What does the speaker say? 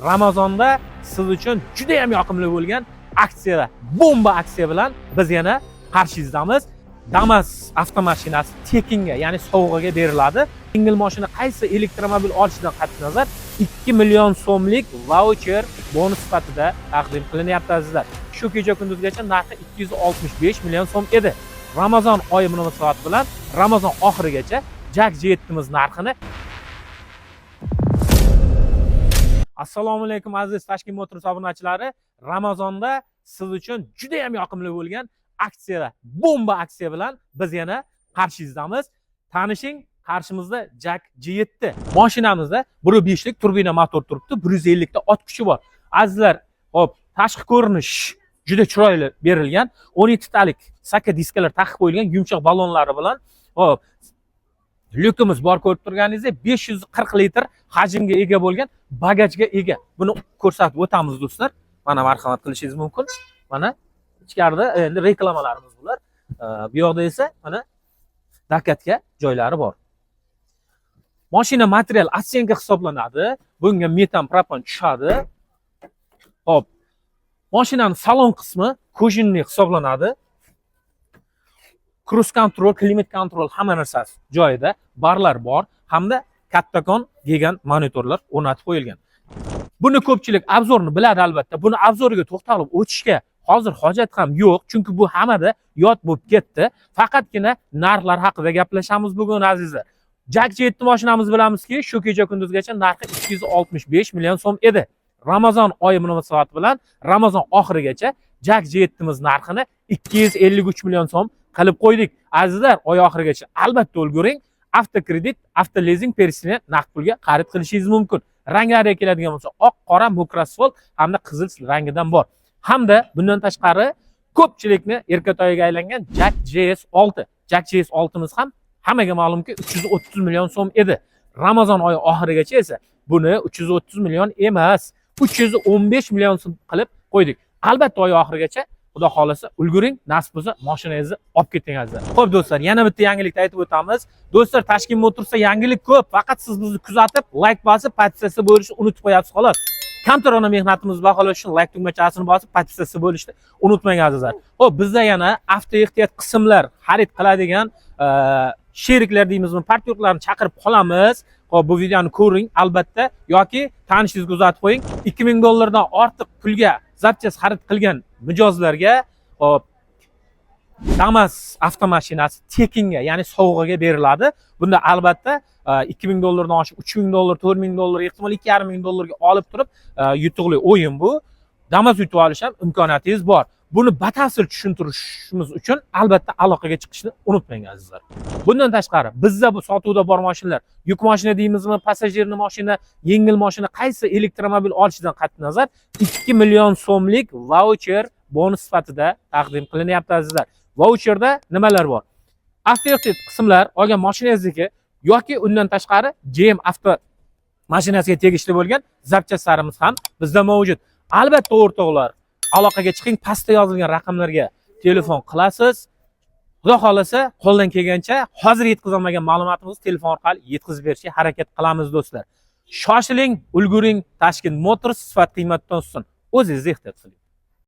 Ramazonda siz uchun juda ham yoqimli bo'lgan aksiya, bomba aksiya bilan biz yana qarshingizdamiz. Damas avtomashinasi tekinga, ya'ni sovg'aga beriladi. Yengil mashina qaysi elektromobil olishidan qat'iy nazar 2 million so'mlik voucher bonus sifatida taqdim qilinyapti azizlar. Shu kecha kunduzgacha narxi 265 million so'm edi. Ramazon oyi munosabati bilan Ramazon oxirigacha Jak G7'imiz narxini. Assalomu alaykum aziz Tashkent Motors obunachilari. Ramazonda siz uchun juda ham yoqimli bo'lgan aksiya, bomba aksiya bilan biz yana qarshingizdamiz. Tanishing, qarshimizda Jak G7. Mashinamizda 1.5 lik turbina motor turibdi, 150 ta ot kuchi bor. Azizlar, hop, tashqi ko'rinish juda chiroyli berilgan. 12 talik saka diskalar taqib qo'yilgan yumshoq ballonlari bilan, hop, lyukimiz bor ko'rib turganingizdek 540 litr hajmga ega bo'lgan bagajga ega. Buni ko'rsatib o'tamiz do'stlar. Mana marhamat qilishingiz mumkin. Mana ichkarida endi reklamalarimiz bular. Bu yoqda esa mana dakatga joylari bor. Mashina material atsenka hisoblanadi. Bunga metan, propan tushadi. Hop. Mashinaning salon qismi kojinli hisoblanadi. Cruise control, climate control hamma narsasi joyida, barlar bor hamda kattakon degan monitorlar o'rnatib qo'yilgan. Buni ko'pchilik obzorni biladi albatta. Buni obzoriga to'xtalib o'tishga hozir hojat ham yo'q, chunki bu hammada yod bo'lib ketdi. Faqatgina narxlar haqida gaplashamiz bugun azizlar. Jak G7 mashinamiz bilamizki, shu kecha kunduzgacha narxi 265 million so'm edi. Ramazon oyi munosabati bilan Ramazon oxirigacha Jak G7'imiz narxini 253 million so'm qilib qo'ydik. Azizlar, oy oxirigacha albatta ulguring. Avtokredit, avtolizing persini naqd pulga xarid qilishingiz mumkin. Ranglariga keladigan bo'lsa, oq, qora, mukrasfol hamda qizil rangidan bor. Hamda bundan tashqari ko'pchilikni erkatoyiga aylangan Jak GS6. Jak GS6'miz ham hammaga ma'lumki 330 million so'm edi. Ramazon oyi oxirigacha esa buni 330 million emas, 315 million so'm qilib qo'ydik. Albatta oy oxirigacha Xudo xolasa ulguring, nasib bo'lsa mashinangizni olib keting azizlar. Xo'p do'stlar, yana bitta yangilikni aytib o'tamiz. Do'stlar, Tashkent Motorsda yangilik ko'p. Faqat siz bizni kuzatib, like bosib, podpisatsiya bo'lishni unutib qo'yasiz xolos. Kamtarona mehnatimizni baholash uchun like tugmachasini bosib, podpisatsiya bo'lishni unutmang azizlar. Xo'p, bizda yana avto ehtiyot qismlar xarid qiladigan sheriklar deymizmi, partnyorlarni chaqirib qolamiz. Xo'p, bu videoni ko'ring albatta yoki tanishingizga uzatib qo'ying. 2000 dollardan ortiq pulga zapchast xarid qilgan mijozlarga hop Damas avtomashinasi tekinga, ya'ni sovg'aga beriladi. Bunda albatta 2000 dollardan oshib 3000 dollar, 4000 dollar, ehtimol 2500 dollarga olib turib yutuqli o'yin bu. Damas yutib olish ham imkoniyatingiz bor. Buni batafsil tushuntirishimiz uchun albatta aloqaga chiqishni unutmang azizlar. Bundan tashqari bizda bu sotuvda bor mashinalar, yuk mashina deymizmi, passajirli mashina, yengil mashina qaysi elektromobil olishidan qat'iy nazar 2 million so'mlik voucher bonus sifatida taqdim qilinyapti azizlar. Voucherda nimalar bor? Avtoehtiyot qismlar olgan mashinangizniki yoki undan tashqari GM avto mashinasiga tegishli bo'lgan zapchastlarimiz ham bizda mavjud. Albatta o'rtoqlar, aloqaga chiqing, pastda yozilgan raqamlarga telefon qilasiz. Xudo xolasa, qo'ldan kelgancha hozir yetkazolmagan ma'lumotimizni telefon orqali yetkazib berishga harakat qilamiz do'stlar. Shoshiling, ulguring, Tashkent Motors sifat qiymatdan ustun. O'zingizni ehtiyot qiling.